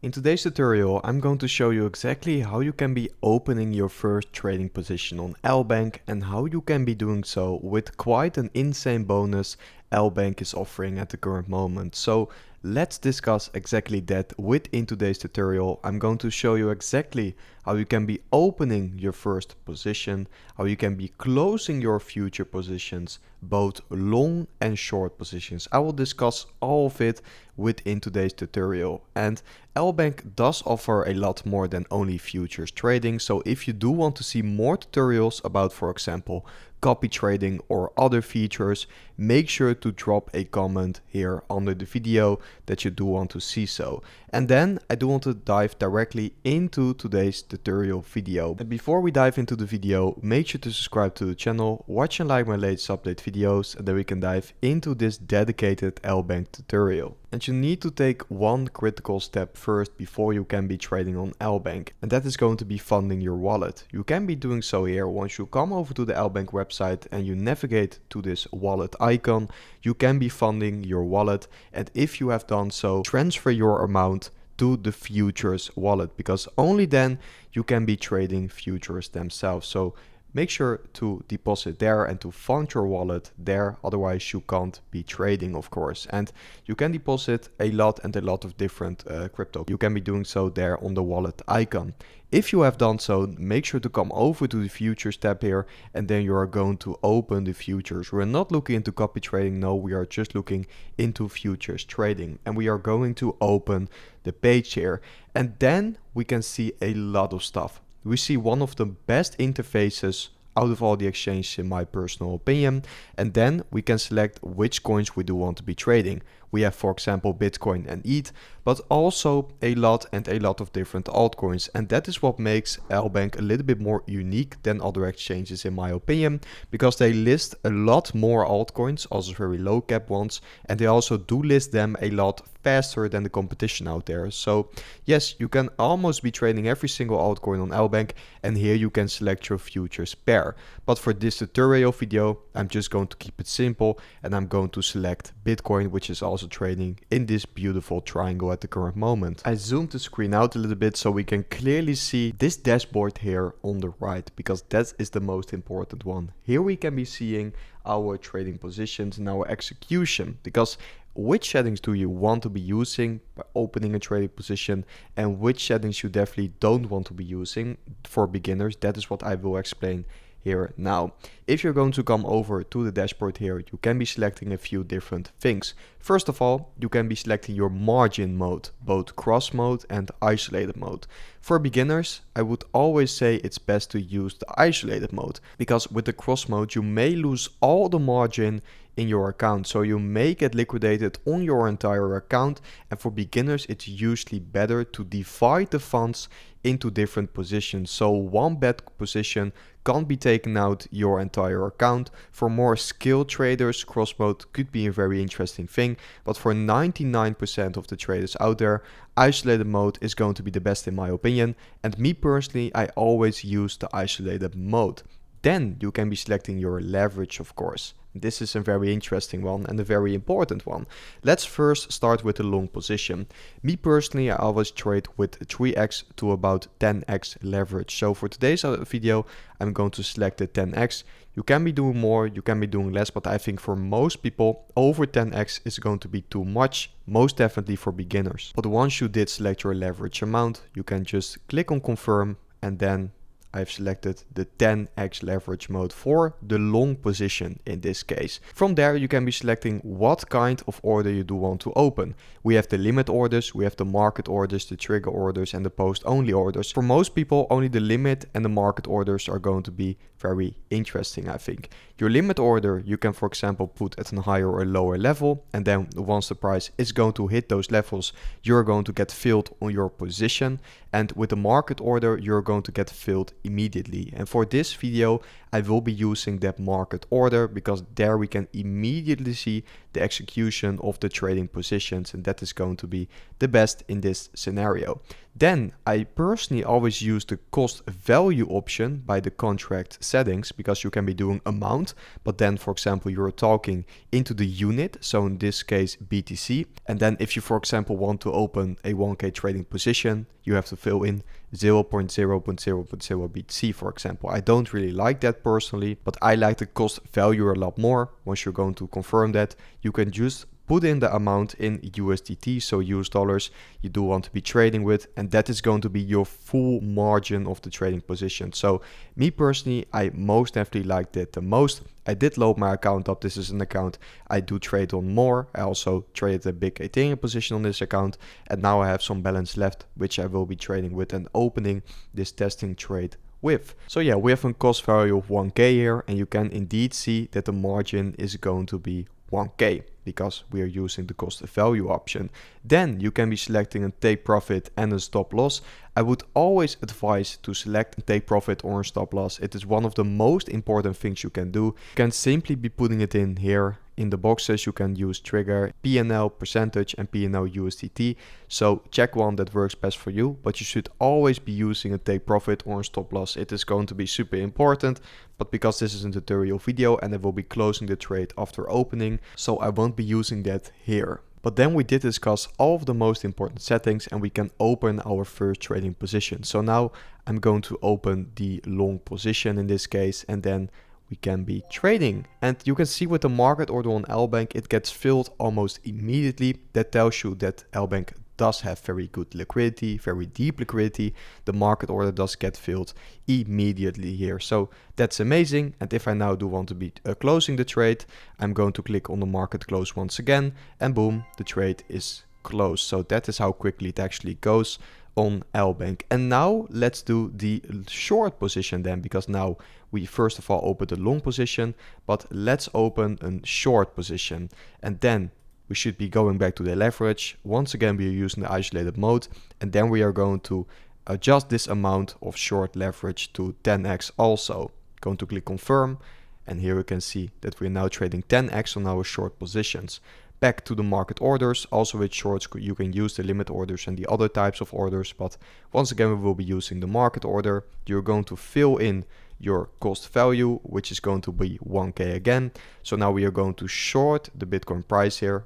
In today's tutorial, I'm going to show you exactly how you can be opening your first trading position on Lbank and how you can be doing so with quite an insane bonus Lbank is offering at the current moment. So let's discuss exactly that within today's tutorial. I'm going to show you exactly how you can be opening your first position, how you can be closing your future positions, both long and short positions. I will discuss all of it within today's tutorial. And Lbank does offer a lot more than only futures trading. So if you do want to see more tutorials about, for example, copy trading or other features, make sure to drop a comment here under the video that you do want to see so. And then I do want to dive directly into today's tutorial video. And before we dive into the video, make sure to subscribe to the channel, watch and like my latest update videos, and then we can dive into this dedicated Lbank tutorial. And you need to take one critical step first before you can be trading on Lbank, and that is going to be funding your wallet. You can be doing so here once you come over to the Lbank website and you navigate to this wallet icon. You can be funding your wallet, and if you have done so, transfer your amount to the futures wallet, because only then you can be trading futures themselves. So make sure to deposit there and to fund your wallet there, otherwise you can't be trading, of course. And you can deposit a lot of different crypto. You can be doing so there on the wallet icon. If you have done so, make sure to come over to the futures tab here, and then you are going to open the futures. We're not looking into copy trading, no, we are just looking into futures trading, and we are going to open the page here, and then we can see a lot of stuff. We see one of the best interfaces out of all the exchanges in my personal opinion, and then we can select which coins we do want to be trading. We have, for example, Bitcoin and ETH, but also a lot of different altcoins, and that is what makes Lbank a little bit more unique than other exchanges in my opinion, because they list a lot more altcoins, also very low cap ones, and they also do list them a lot faster than the competition out there. So yes, you can almost be trading every single altcoin on Lbank, and here you can select your futures pair. But for this tutorial video, I'm just going to keep it simple, and I'm going to select Bitcoin, which is also trading in this beautiful triangle at the current moment. I zoomed the screen out a little bit so we can clearly see this dashboard here on the right, because that is the most important one. Here we can be seeing our trading positions and our execution, because which settings do you want to be using by opening a trading position and which settings you definitely don't want to be using for beginners, that is what I will explain here now. If you're going to come over to the dashboard here, you can be selecting a few different things. First of all, you can be selecting your margin mode, both cross mode and isolated mode. For beginners, I would always say it's best to use the isolated mode, because with the cross mode you may lose all the margin in your account, so you may get liquidated on your entire account, and for beginners it's usually better to divide the funds into different positions, so one bad position can't be taken out your entire account. For more skilled traders, cross mode could be a very interesting thing, but for 99% of the traders out there, isolated mode is going to be the best in my opinion, and me personally, I always use the isolated mode. Then you can be selecting your leverage, of course. This is a very interesting one and a very important one. Let's first start with the long position. Me personally, I always trade with 3x to about 10x leverage. So for today's video, I'm going to select the 10x. You can be doing more, you can be doing less, but I think for most people, over 10x is going to be too much, most definitely for beginners. But once you did select your leverage amount, you can just click on confirm, and then I've selected the 10x leverage mode for the long position in this case. From there you can be selecting what kind of order you do want to open. We have the limit orders, we have the market orders, the trigger orders and the post only orders. For most people, only the limit and the market orders are going to be very interesting, I think. Your limit order you can, for example, put at a higher or lower level, and then once the price is going to hit those levels, you're going to get filled on your position, and with the market order you're going to get filled immediately. And for this video I will be using that market order, because there we can immediately see the execution of the trading positions, and that is going to be the best in this scenario. Then I personally always use the cost value option by the contract settings, because you can be doing amount, but then for example you're talking into the unit, so in this case BTC, and then if you for example want to open a 1k trading position, you have to fill in 0.0.0.0 BTC, for example. I don't really like that personally, but I like the cost value a lot more. Once you're going to confirm that, you can just put in the amount in USDT, so US dollars, you do want to be trading with, and that is going to be your full margin of the trading position. So me personally, I most definitely like that the most. I did load my account up. This is an account I do trade on more. I also traded a big Ethereum position on this account, and now I have some balance left, which I will be trading with and opening this testing trade with. So yeah, we have a cost value of 1k here, and you can indeed see that the margin is going to be 1k because we are using the cost value option. Then you can be selecting a take profit and a stop loss. I would always advise to select a take profit or a stop loss. It is one of the most important things you can do. You can simply be putting it in here in the boxes. You can use trigger, PNL percentage and PNL USDT. So check one that works best for you, but you should always be using a take profit or a stop loss. It is going to be super important, but because this is a tutorial video and I will be closing the trade after opening, so I won't be using that here. But then we did discuss all of the most important settings and we can open our first trading position. So now I'm going to open the long position in this case, and then we can be trading. And you can see with the market order on Lbank, it gets filled almost immediately. That tells you that Lbank does have very good liquidity, very deep liquidity. The market order does get filled immediately here. So that's amazing. And if I now do want to be closing the trade, I'm going to click on the market close once again, and boom, the trade is closed. So that is how quickly it actually goes on Lbank. And now let's do the short position then, because now we first of all opened a long position, but let's open a short position, and then we should be going back to the leverage. Once again, we are using the isolated mode, and then we are going to adjust this amount of short leverage to 10x also. Going to click confirm, and here we can see that we're now trading 10x on our short positions. Back to the market orders. Also with shorts you can use the limit orders and the other types of orders, but once again we will be using the market order. You're going to fill in your cost value, which is going to be 1k again. So now we are going to short the Bitcoin price here.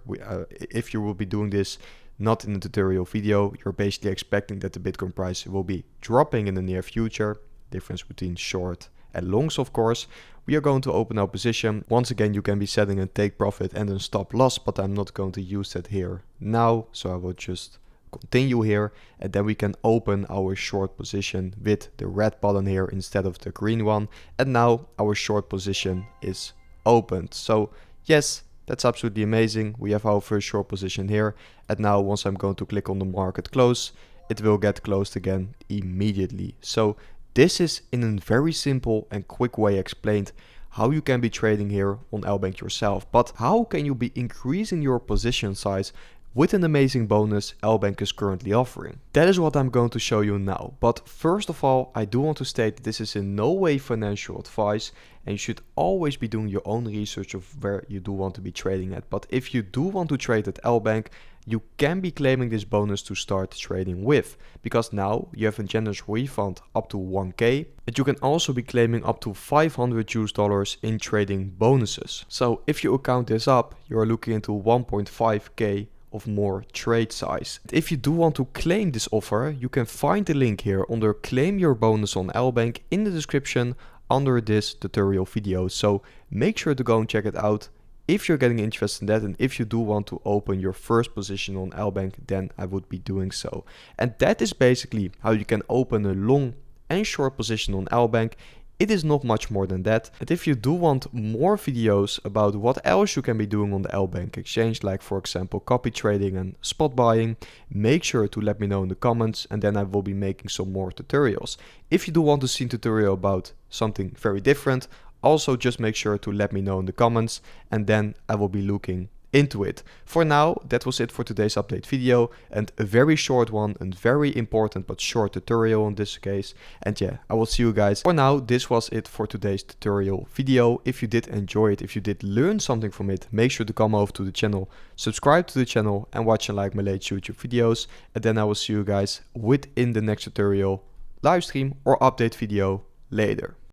If you will be doing this not in a tutorial video, you're basically expecting that the Bitcoin price will be dropping in the near future. Difference between short and longs, of course. We are going to open our position. Once again, you can be setting a take profit and a stop loss, but I'm not going to use that here now. So I will just continue here, and then we can open our short position with the red button here instead of the green one. And now our short position is opened. So yes, that's absolutely amazing. We have our first short position here. And now once I'm going to click on the market close, it will get closed again immediately. So this is in a very simple and quick way explained how you can be trading here on Lbank yourself. But how can you be increasing your position size with an amazing bonus Lbank is currently offering? That is what I'm going to show you now. But first of all, I do want to state that this is in no way financial advice, and you should always be doing your own research of where you do want to be trading at. But if you do want to trade at Lbank, you can be claiming this bonus to start trading with, because now you have a generous refund up to 1k, but you can also be claiming up to 500 US dollars in trading bonuses. So if you account this up, you are looking into 1.5k of more trade size. If you do want to claim this offer, you can find the link here under claim your bonus on Lbank in the description under this tutorial video. So make sure to go and check it out if you're getting interested in that, and if you do want to open your first position on Lbank, then I would be doing so. And that is basically how you can open a long and short position on Lbank. It is not much more than that. And if you do want more videos about what else you can be doing on the Lbank exchange, like for example copy trading and spot buying, make sure to let me know in the comments, and then I will be making some more tutorials. If you do want to see a tutorial about something very different, also just make sure to let me know in the comments, and then I will be looking into it. For now, that was it for today's update video, and a very short one, and very important but short tutorial in this case. And yeah, I will see you guys. For now, this was it for today's tutorial video. If you did enjoy it, if you did learn something from it, make sure to come over to the channel, subscribe to the channel, and watch and like my latest YouTube videos. And then I will see you guys within the next tutorial, live stream or update video later.